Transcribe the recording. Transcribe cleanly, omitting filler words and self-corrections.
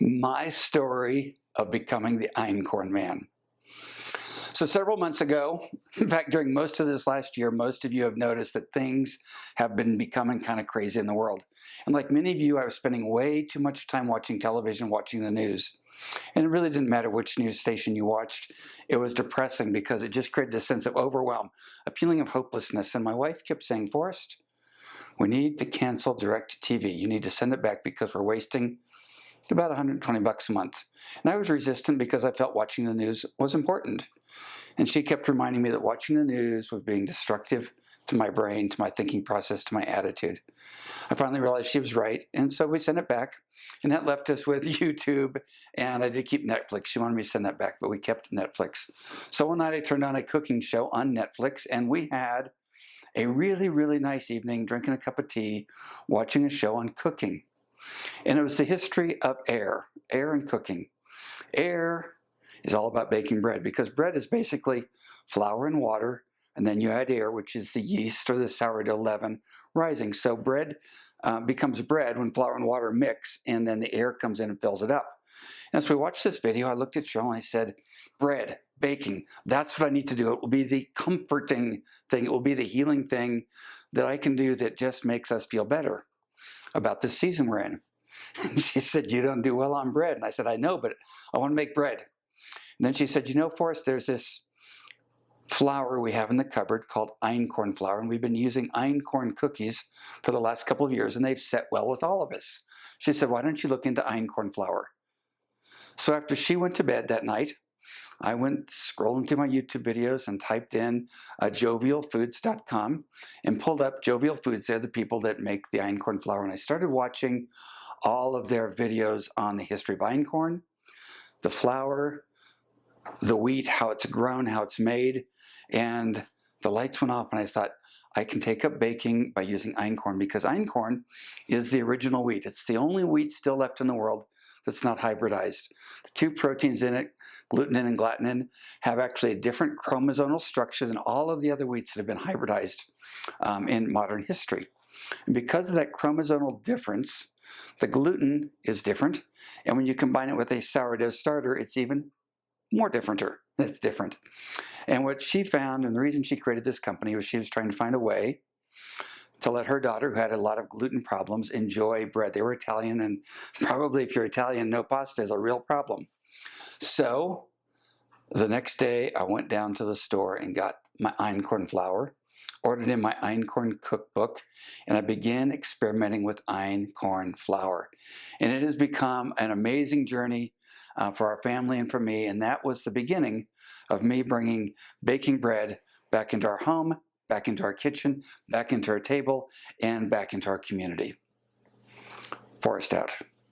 my story of becoming the Einkorn man. So several months ago, in fact, during most of this last year, most of you have noticed that things have been becoming kind of crazy in the world. And like many of you, I was spending way too much time watching television, watching the news. And it really didn't matter which news station you watched. It was depressing because it just created this sense of overwhelm, a feeling of hopelessness. And my wife kept saying, Forrest, we need to cancel direct-to-TV. You need to send it back because we're wasting about $120 a month. And I was resistant because I felt watching the news was important. And she kept reminding me that watching the news was being destructive to my brain, to my thinking process, to my attitude. I finally realized she was right, and so we sent it back. And that left us with YouTube, and I did keep Netflix. She wanted me to send that back, but we kept Netflix. So one night I turned on a cooking show on Netflix, and we had a really, really nice evening drinking a cup of tea, watching a show on cooking. And it was the history of air and cooking. Air is all about baking bread because bread is basically flour and water, and then you add air, which is the yeast or the sourdough leaven rising. So bread becomes bread when flour and water mix, and then the air comes in and fills it up. And as we watched this video, I looked at Joe and I said, bread, baking, that's what I need to do. It will be the comforting thing. It will be the healing thing that I can do that just makes us feel better about this season we're in. And she said, you don't do well on bread. And I said, I know, but I want to make bread. And then she said, you know, Forrest, there's this flour we have in the cupboard called Einkorn flour, and we've been using Einkorn cookies for the last couple of years, and they've set well with all of us. She said, why don't you look into Einkorn flour? So after she went to bed that night, I went scrolling through my YouTube videos and typed in jovialfoods.com and pulled up Jovial Foods. They're the people that make the Einkorn flour. And I started watching all of their videos on the history of Einkorn, the flour, the wheat, how it's grown, how it's made. And the lights went off and I thought, I can take up baking by using Einkorn because Einkorn is the original wheat. It's the only wheat still left in the world that's not hybridized. The two proteins in it, glutenin and gliadin, have actually a different chromosomal structure than all of the other wheats that have been hybridized in modern history. And because of that chromosomal difference, the gluten is different. And when you combine it with a sourdough starter, it's even more differenter. It's different. And what she found, and the reason she created this company, was she was trying to find a way to let her daughter, who had a lot of gluten problems, enjoy bread. They were Italian, and probably if you're Italian, no pasta is a real problem. So the next day, I went down to the store and got my Einkorn flour, ordered in my Einkorn cookbook, and I began experimenting with Einkorn flour. And it has become an amazing journey for our family and for me, and that was the beginning of me bringing baking bread back into our home, back into our kitchen, back into our table, and back into our community. Forrest out.